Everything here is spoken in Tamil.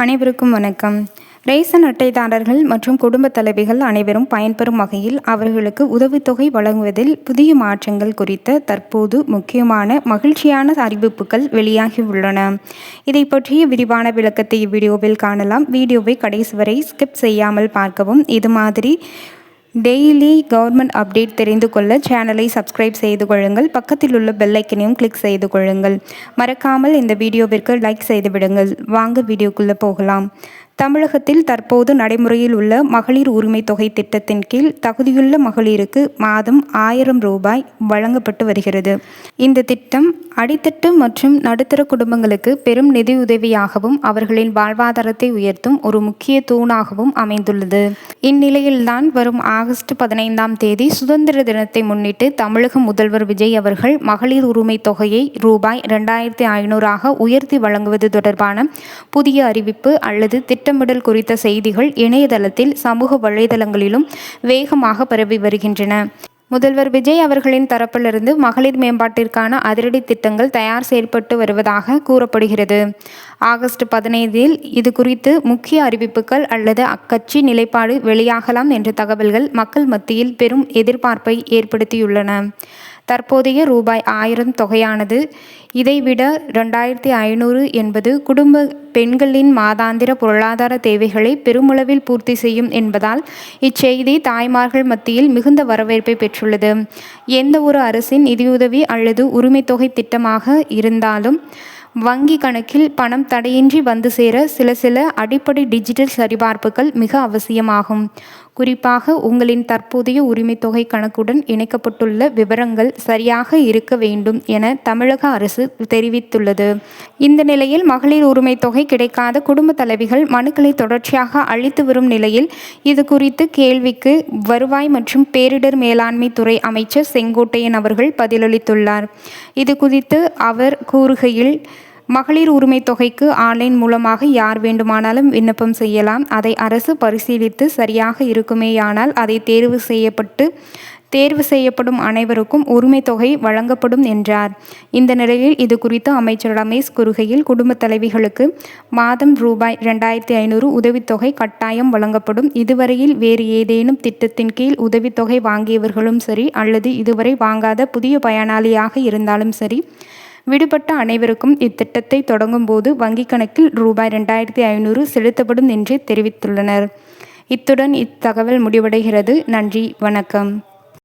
அனைவருக்கும் வணக்கம். ரேஷன் அட்டைதாரர்கள் மற்றும் குடும்ப தலைவிகள் அனைவரும் பயன்பெறும் வகையில் அவர்களுக்கு உதவித்தொகை வழங்குவதில் புதிய மாற்றங்கள் குறித்த தற்போது முக்கியமான மகிழ்ச்சியான அறிவிப்புகள் வெளியாகியுள்ளன. இதை பற்றிய விரிவான விளக்கத்தை இவ்வீடியோவில் காணலாம். வீடியோவை கடைசி வரை ஸ்கிப் செய்யாமல் பார்க்கவும். இது மாதிரி டெய்லி கவர்மெண்ட் அப்டேட் தெரிந்து கொள்ள சேனலை சப்ஸ்கிரைப் செய்து கொள்ளுங்கள். பக்கத்தில் உள்ள பெல் ஐக்கனையும் கிளிக் செய்து கொள்ளுங்கள். மறக்காமல் இந்த வீடியோவிற்கு லைக் செய்து விடுங்கள். வாங்க வீடியோக்குள்ளே போகலாம். தமிழகத்தில் தற்போது நடைமுறையில் உள்ள மகளிர் உரிமை தொகை திட்டத்தின் கீழ் தகுதியுள்ள மகளிருக்கு மாதம் 1000 ரூபாய் வழங்கப்பட்டு வருகிறது. இந்த திட்டம் அடித்தட்டு மற்றும் நடுத்தர குடும்பங்களுக்கு பெரும் நிதியுதவியாகவும் அவர்களின் வாழ்வாதாரத்தை உயர்த்தும் ஒரு முக்கிய தூணாகவும் அமைந்துள்ளது. இந்நிலையில்தான் வரும் ஆகஸ்ட் 15ஆம் தேதி சுதந்திர தினத்தை முன்னிட்டு தமிழக முதல்வர் விஜய் அவர்கள் மகளிர் உரிமை தொகையை ரூபாய் 2500 உயர்த்தி வழங்குவது தொடர்பான புதிய அறிவிப்பு அல்லது திட்டமிடல் குறித்த செய்திகள் இணையதளத்தில் சமூக வலைதளங்களிலும் வேகமாக பரவி வருகின்றன. முதல்வர் விஜய் அவர்களின் தரப்பிலிருந்து மகளிர் மேம்பாட்டிற்கான அதிரடி திட்டங்கள் தயார் செய்யப்பட்டு வருவதாக கூறப்படுகிறது. ஆகஸ்ட் 15இல் இது குறித்து முக்கிய அறிவிப்புகள் அல்லது அக்கட்சி நிலைப்பாடு வெளியாகலாம் என்ற தகவல்கள் மக்கள் மத்தியில் பெரும் எதிர்பார்ப்பை ஏற்படுத்தியுள்ளன. தற்போதைய ரூபாய் 1000 தொகையானது இதைவிட 2500 என்பது குடும்ப பெண்களின் மாதாந்திர பொருளாதார தேவைகளை பெருமளவில் பூர்த்தி செய்யும் என்பதால் இச்செய்தி தாய்மார்கள் மத்தியில் மிகுந்த வரவேற்பை பெற்றுள்ளது. எந்த ஒரு அரசின் நிதியுதவி அல்லது உரிமை தொகை திட்டமாக இருந்தாலும் வங்கி கணக்கில் பணம் தடையின்றி வந்து சேர சில அடிப்படை டிஜிட்டல் சரிபார்ப்புகள் மிக அவசியமாகும். குறிப்பாக உங்களின் தற்போதைய உரிமை தொகை கணக்குடன் இணைக்கப்பட்டுள்ள விவரங்கள் சரியாக இருக்க வேண்டும் என தமிழக அரசு தெரிவித்துள்ளது. இந்த நிலையில் மகளிர் உரிமை தொகை கிடைக்காத குடும்ப தலைவிகள் மனுக்களை தொடர்ச்சியாக அளித்து வரும் நிலையில் இது குறித்து கேள்விக்கு வருவாய் மற்றும் பேரிடர் மேலாண்மை துறை அமைச்சர் செங்கோட்டையன் அவர்கள் பதிலளித்துள்ளார். இது குறித்து அவர் கூறுகையில், மகளிர் உரிமை தொகைக்கு ஆன்லைன் மூலமாக யார் வேண்டுமானாலும் விண்ணப்பம் செய்யலாம். அதை அரசு பரிசீலித்து சரியாக இருக்குமேயானால் அதை தேர்வு செய்யப்படும் அனைவருக்கும் உரிமை தொகை வழங்கப்படும் என்றார். இந்த நிலையில் இது குறித்து அமைச்சர் ரமேஷ் கூறுகையில், குடும்ப தலைவிகளுக்கு மாதம் ரூபாய் 2500 உதவித்தொகை கட்டாயம் வழங்கப்படும். இதுவரையில் வேறு ஏதேனும் திட்டத்தின் கீழ் உதவித்தொகை வாங்கியவர்களும் சரி அல்லது இதுவரை வாங்காத புதிய பயனாளியாக இருந்தாலும் சரி, விடுபட்ட அனைவருக்கும் இத்திட்டத்தை தொடங்கும் போது வங்கிக் கணக்கில் ரூபாய் 2500 செலுத்தப்படும் என்று தெரிவித்துள்ளனர். இத்துடன் இத்தகவல் முடிவடைகிறது. நன்றி, வணக்கம்.